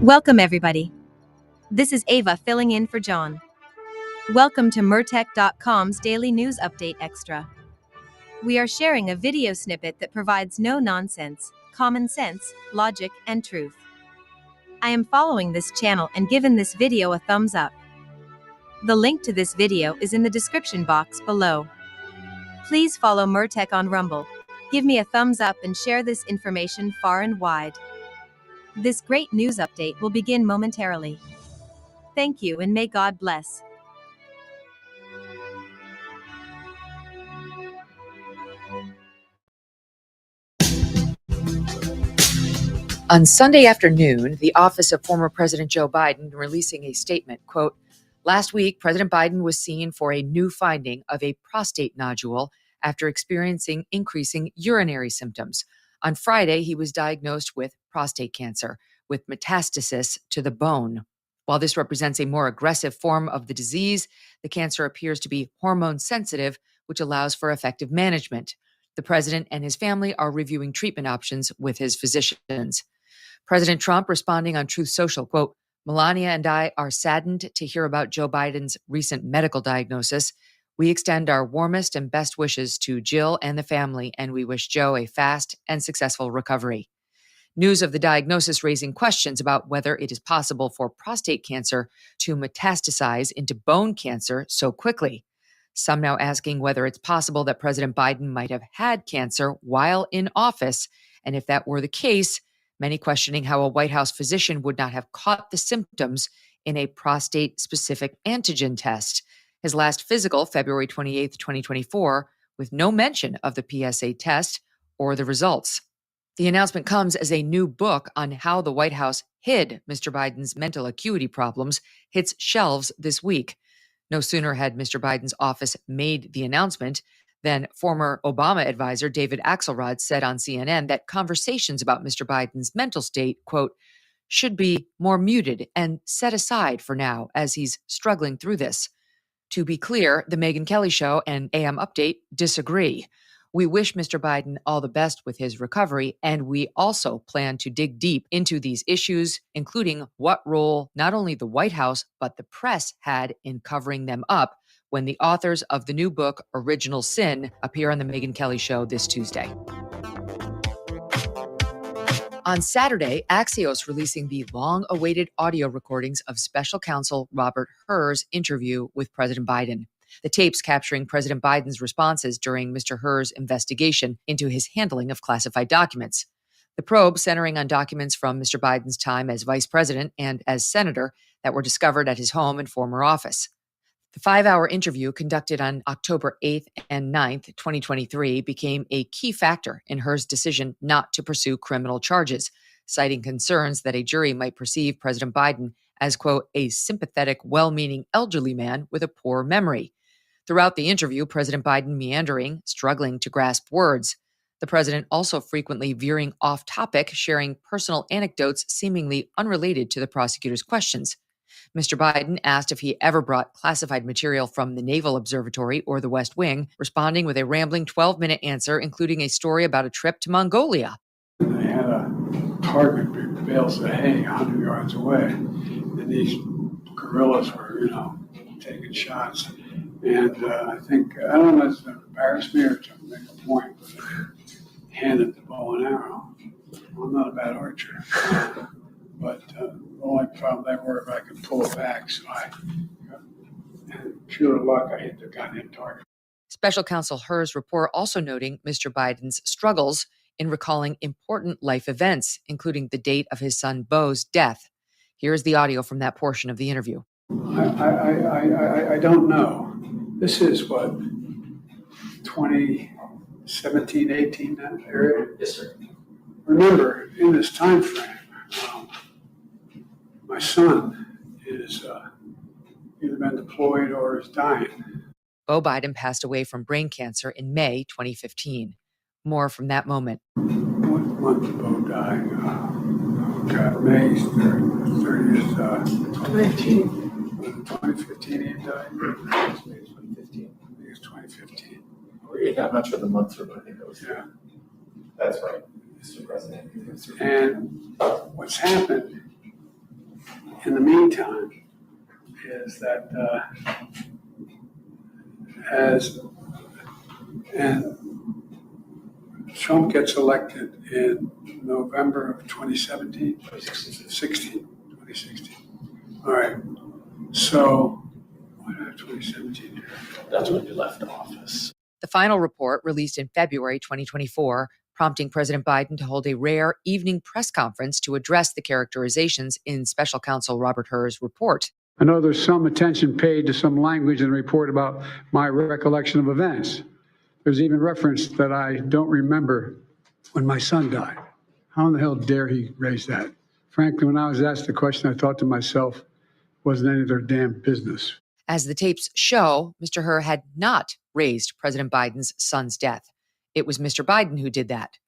Welcome, everybody. This is Ava filling in for John. Welcome to Murtech.com's Daily News Update Extra. We are sharing a video snippet that provides no nonsense, common sense, logic, and truth. I am following this channel and given this video a thumbs up. The link to this video is in the description box below. Please follow Murtech on Rumble. Give me a thumbs up and share this information far and wide. This great news update will begin momentarily. Thank you and may God bless. On Sunday afternoon, the office of former President Joe Biden releasing a statement, quote, "Last week, President Biden was seen for a new finding of a prostate nodule after experiencing increasing urinary symptoms. On Friday, he was diagnosed with prostate cancer, with metastasis to the bone. While this represents a more aggressive form of the disease, the cancer appears to be hormone sensitive, which allows for effective management. The president and his family are reviewing treatment options with his physicians." President Trump responding on Truth Social, quote, "Melania and I are saddened to hear about Joe Biden's recent medical diagnosis. We extend our warmest and best wishes to Jill and the family, and we wish Joe a fast and successful recovery." News of the diagnosis raising questions about whether it is possible for prostate cancer to metastasize into bone cancer so quickly. Some now asking whether it's possible that President Biden might have had cancer while in office, and if that were the case, many questioning how a White House physician would not have caught the symptoms in a prostate-specific antigen test. His last physical, February 28, 2024, with no mention of the PSA test or the results. The announcement comes as a new book on how the White House hid Mr. Biden's mental acuity problems hits shelves this week. No sooner had Mr. Biden's office made the announcement than former Obama advisor David Axelrod said on CNN that conversations about Mr. Biden's mental state, quote, "should be more muted and set aside for now as he's struggling through this." To be clear, the Megyn Kelly Show and AM Update disagree. We wish Mr. Biden all the best with his recovery, and we also plan to dig deep into these issues, including what role not only the White House, but the press had in covering them up when the authors of the new book, Original Sin, appear on the Megyn Kelly Show this Tuesday. On Saturday, Axios releasing the long-awaited audio recordings of Special Counsel Robert Hur's interview with President Biden. The tapes capturing President Biden's responses during Mr. Hur's investigation into his handling of classified documents. The probe centering on documents from Mr. Biden's time as vice president and as senator that were discovered at his home and former office. The 5-hour interview conducted on October 8th and 9th, 2023, became a key factor in Hur's decision not to pursue criminal charges, citing concerns that a jury might perceive President Biden as, quote, "a sympathetic, well-meaning elderly man with a poor memory." Throughout the interview, President Biden meandering, struggling to grasp words. The president also frequently veering off topic, sharing personal anecdotes seemingly unrelated to the prosecutor's questions. Mr. Biden asked if he ever brought classified material from the Naval Observatory or the West Wing, responding with a rambling 12-minute answer, including a story about a trip to Mongolia. They had a target big bales of hay 100 yards away, and these guerrillas were, taking shots. And I don't know if it's embarrassed me or to make a point, but I handed the bow and arrow. I'm not a bad archer. But the only problem they were if I could pull it back, so and pure luck, I hit the goddamn target. Special Counsel Hur's report also noting Mr. Biden's struggles in recalling important life events, including the date of his son Beau's death. Here's the audio from that portion of the interview. I don't know. This is what, 2017, 18, that area? Yes, sir. Remember, in this time frame, my son is either been deployed or is dying. Beau Biden passed away from brain cancer in May 2015. More from that moment. What month did Beau die? May 30th, 2015. 2015 he died. Maybe 2015. I think it's 2015. I'm not sure the month, but I think it was. Yeah. That's right, Mr. President. And what's happened in the meantime is that and Trump gets elected in November of 2016. All right. So, why not 2017? That's when you left office. The final report, released in February 2024, prompting President Biden to hold a rare evening press conference to address the characterizations in Special Counsel Robert Hur's report. I know there's some attention paid to some language in the report about my recollection of events. There's even reference that I don't remember when my son died. How in the hell dare he raise that? Frankly, when I was asked the question, I thought to myself, wasn't any of their damn business. As the tapes show, Mr. Hur had not raised President Biden's son's death. It was Mr. Biden who did that.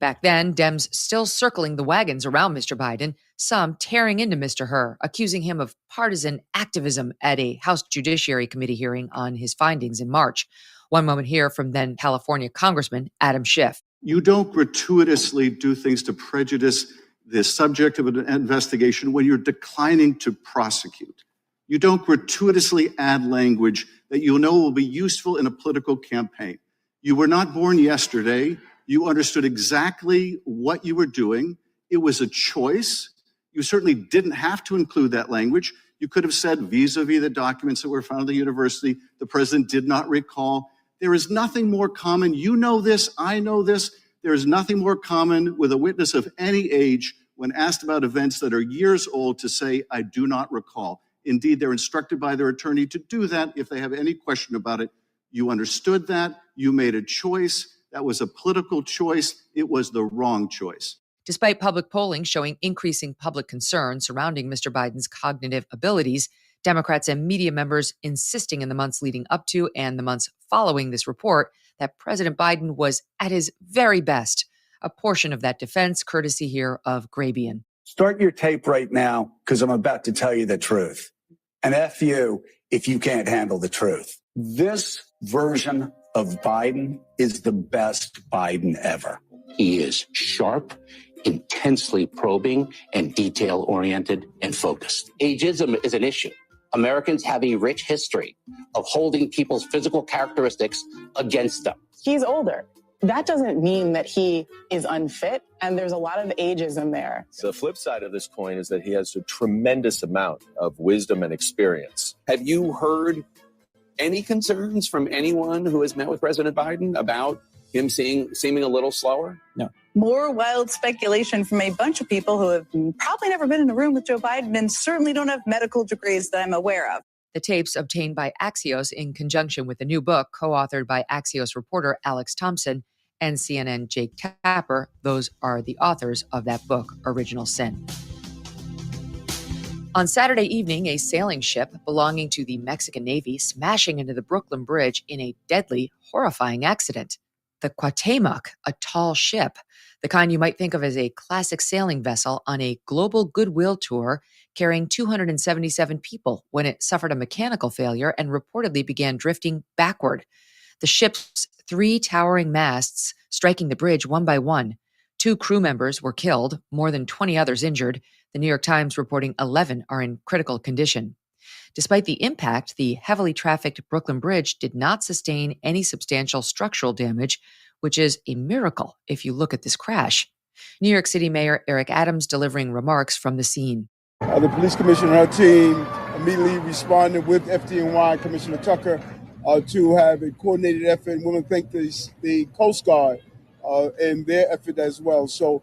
Back then, Dems still circling the wagons around Mr. Biden, some tearing into Mr. Hur, accusing him of partisan activism at a House Judiciary Committee hearing on his findings in March. One moment here from then California Congressman Adam Schiff. You don't gratuitously do things to prejudice the subject of an investigation when you're declining to prosecute. You don't gratuitously add language that you know will be useful in a political campaign. You were not born yesterday. You understood exactly what you were doing. It was a choice. You certainly didn't have to include that language. You could have said vis-a-vis the documents that were found at the university, the president did not recall. There is nothing more common. You know this, I know this. There is nothing more common with a witness of any age when asked about events that are years old to say, I do not recall. Indeed, they're instructed by their attorney to do that if they have any question about it. You understood that. You made a choice. That was a political choice. It was the wrong choice. Despite public polling showing increasing public concern surrounding Mr. Biden's cognitive abilities, Democrats and media members insisting in the months leading up to and the months following this report that President Biden was at his very best. A portion of that defense courtesy here of Grabian. Start your tape right now, because I'm about to tell you the truth. And F you if you can't handle the truth. This version of Biden is the best Biden ever. He is sharp, intensely probing, and detail-oriented and focused. Ageism is an issue. Americans have a rich history of holding people's physical characteristics against them. He's older. That doesn't mean that he is unfit, and there's a lot of ageism there. The flip side of this coin is that he has a tremendous amount of wisdom and experience. Have you heard any concerns from anyone who has met with President Biden about him seeming a little slower? No. More wild speculation from a bunch of people who have probably never been in a room with Joe Biden and certainly don't have medical degrees that I'm aware of. The tapes obtained by Axios in conjunction with a new book co-authored by Axios reporter Alex Thompson and CNN Jake Tapper. Those are the authors of that book, Original Sin. On Saturday evening, a sailing ship belonging to the Mexican Navy smashing into the Brooklyn Bridge in a deadly, horrifying accident. The Cuauhtémoc, a tall ship, the kind you might think of as a classic sailing vessel on a global goodwill tour carrying 277 people when it suffered a mechanical failure and reportedly began drifting backward. The ship's 3 towering masts striking the bridge one by one. 2 crew members were killed, more than 20 others injured. The New York Times reporting 11 are in critical condition. Despite the impact, the heavily trafficked Brooklyn Bridge did not sustain any substantial structural damage, which is a miracle if you look at this crash. New York City Mayor Eric Adams delivering remarks from the scene. The police commissioner and her team immediately responded with FDNY Commissioner Tucker to have a coordinated effort. And we want to thank the Coast Guard and their effort as well. So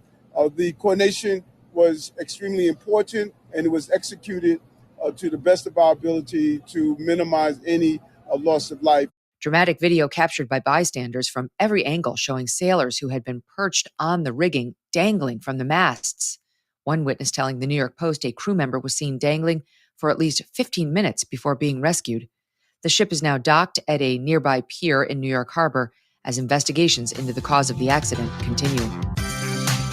the coordination was extremely important, and it was executed to the best of our ability to minimize any loss of life. Dramatic video captured by bystanders from every angle showing sailors who had been perched on the rigging dangling from the masts. One witness telling the New York Post a crew member was seen dangling for at least 15 minutes before being rescued. The ship is now docked at a nearby pier in New York Harbor as investigations into the cause of the accident continue.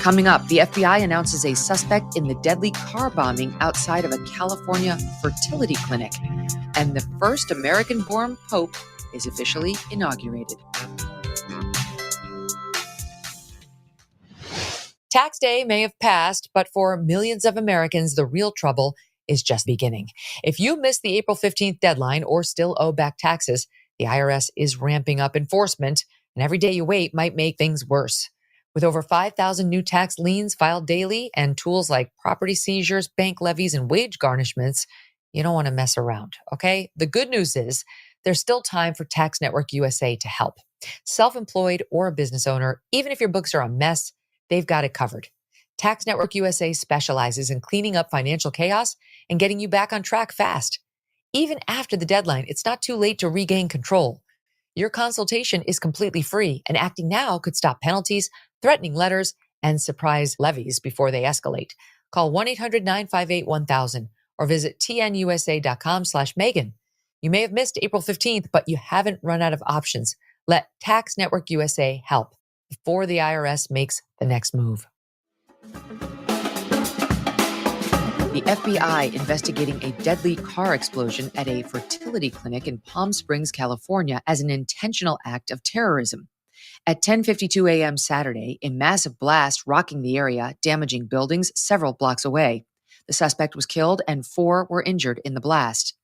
Coming up, the FBI announces a suspect in the deadly car bombing outside of a California fertility clinic. And the first American-born pope is officially inaugurated. Tax day may have passed, but for millions of Americans, the real trouble is just beginning. If you missed the April 15th deadline or still owe back taxes, the IRS is ramping up enforcement, and every day you wait might make things worse. With over 5,000 new tax liens filed daily and tools like property seizures, bank levies, and wage garnishments, you don't want to mess around, okay? The good news is there's still time for Tax Network USA to help. Self-employed or a business owner, even if your books are a mess, they've got it covered. Tax Network USA specializes in cleaning up financial chaos and getting you back on track fast. Even after the deadline, it's not too late to regain control. Your consultation is completely free, and acting now could stop penalties, threatening letters, and surprise levies before they escalate. Call 1-800-958-1000 or visit tnusa.com/Megyn. You may have missed April 15th, but you haven't run out of options. Let Tax Network USA help before the IRS makes the next move. The FBI investigating a deadly car explosion at a fertility clinic in Palm Springs, California, as an intentional act of terrorism. At 10:52 a.m. Saturday, a massive blast rocking the area, damaging buildings several blocks away. The suspect was killed and 4 were injured in the blast.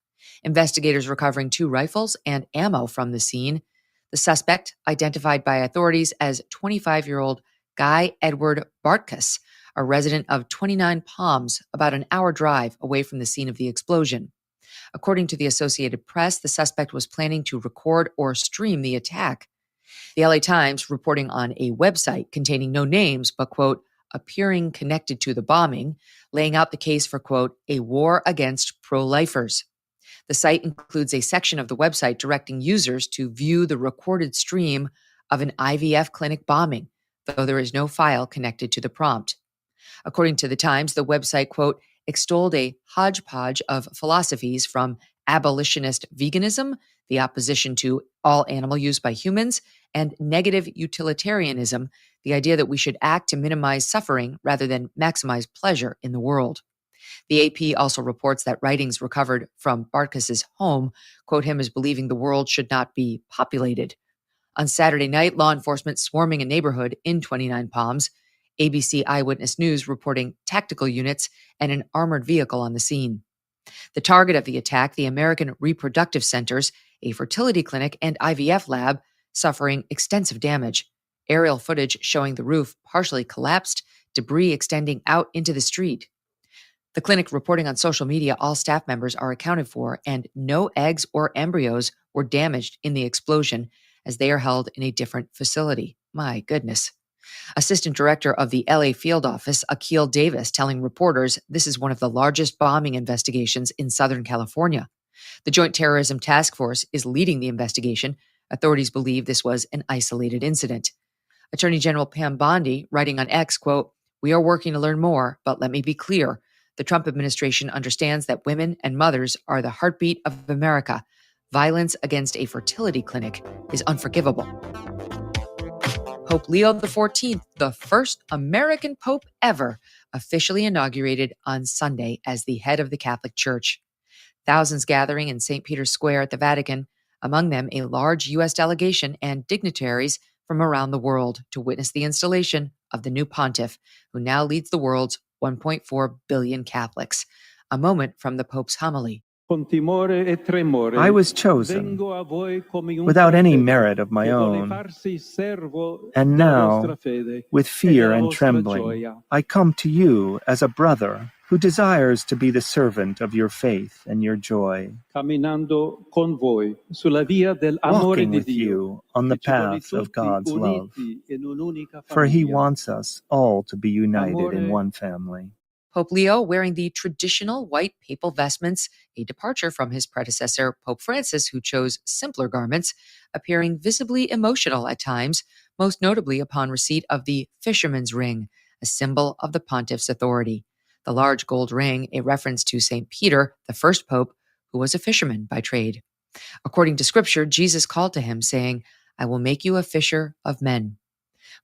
Investigators recovering 2 rifles and ammo from the scene. The suspect, identified by authorities as 25-year-old Guy Edward Bartkus, a resident of 29 Palms, about an hour drive away from the scene of the explosion. According to the Associated Press, the suspect was planning to record or stream the attack. The LA Times, reporting on a website containing no names but, quote, appearing connected to the bombing, laying out the case for, quote, a war against pro-lifers. The site includes a section of the website directing users to view the recorded stream of an IVF clinic bombing, though there is no file connected to the prompt. According to the Times, the website, quote, extolled a hodgepodge of philosophies from abolitionist veganism, the opposition to all animal use by humans, and negative utilitarianism, the idea that we should act to minimize suffering rather than maximize pleasure in the world. The AP also reports that writings recovered from Bartkus's home quote him as believing the world should not be populated. On Saturday night, law enforcement swarming a neighborhood in 29 Palms, ABC Eyewitness News reporting tactical units and an armored vehicle on the scene. The target of the attack, the American Reproductive Centers, a fertility clinic and IVF lab, suffering extensive damage. Aerial footage showing the roof partially collapsed, debris extending out into the street. The clinic reporting on social media all staff members are accounted for and no eggs or embryos were damaged in the explosion as they are held in a different facility. My goodness. Assistant Director of the LA Field Office, Akil Davis, telling reporters this is one of the largest bombing investigations in Southern California. The Joint Terrorism Task Force is leading the investigation. Authorities believe this was an isolated incident. Attorney General Pam Bondi, writing on X, quote, we are working to learn more, but let me be clear. The Trump administration understands that women and mothers are the heartbeat of America. Violence against a fertility clinic is unforgivable. Pope Leo XIV, the first American pope ever, officially inaugurated on Sunday as the head of the Catholic Church. Thousands gathering in St. Peter's Square at the Vatican, among them a large U.S. delegation and dignitaries from around the world to witness the installation of the new pontiff, who now leads the world's 1.4 billion Catholics. A moment from the Pope's homily. I was chosen without any merit of my own, and now, with fear and trembling, I come to you as a brother who desires to be the servant of your faith and your joy, walking with you on the path of God's love, for He wants us all to be united in one family. Pope Leo wearing the traditional white papal vestments, a departure from his predecessor, Pope Francis, who chose simpler garments, appearing visibly emotional at times, most notably upon receipt of the fisherman's ring, a symbol of the pontiff's authority. The large gold ring, a reference to St. Peter, the first pope, who was a fisherman by trade. According to Scripture, Jesus called to him, saying, I will make you a fisher of men.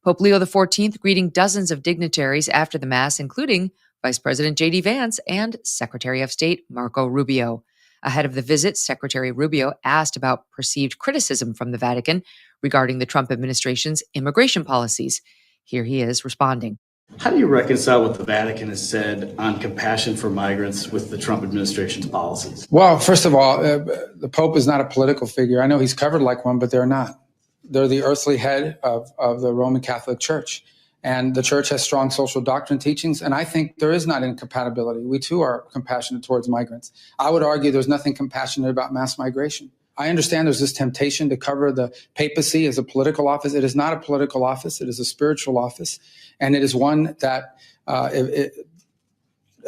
Pope Leo XIV greeting dozens of dignitaries after the Mass, including Vice President J.D. Vance and Secretary of State Marco Rubio. Ahead of the visit, Secretary Rubio asked about perceived criticism from the Vatican regarding the Trump administration's immigration policies. Here he is responding. How do you reconcile what the Vatican has said on compassion for migrants with the Trump administration's policies? Well, first of all, the Pope is not a political figure. I know he's covered like one, but they're not. They're the earthly head of the Roman Catholic Church. And the church has strong social doctrine teachings, and I think there is not incompatibility. We too are compassionate towards migrants. I would argue there's nothing compassionate about mass migration. I understand there's this temptation to cover the papacy as a political office. It is not a political office. It is a spiritual office, and it is one that it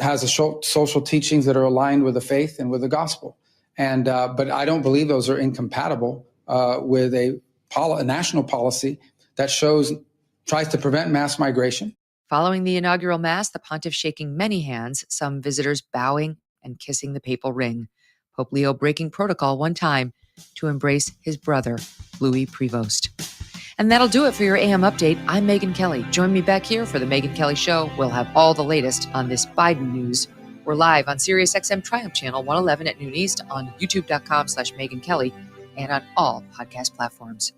has social teachings that are aligned with the faith and with the gospel. And but I don't believe those are incompatible with a national policy that tries to prevent mass migration. Following the inaugural Mass, the pontiff shaking many hands, some visitors bowing and kissing the papal ring. Pope Leo breaking protocol one time to embrace his brother, Louis Prevost. And that'll do it for your AM update. I'm Megyn Kelly. Join me back here for the Megyn Kelly Show. We'll have all the latest on this Biden news. We're live on SiriusXM Triumph Channel 111 at noon East, on youtube.com/Megyn Kelly, and on all podcast platforms.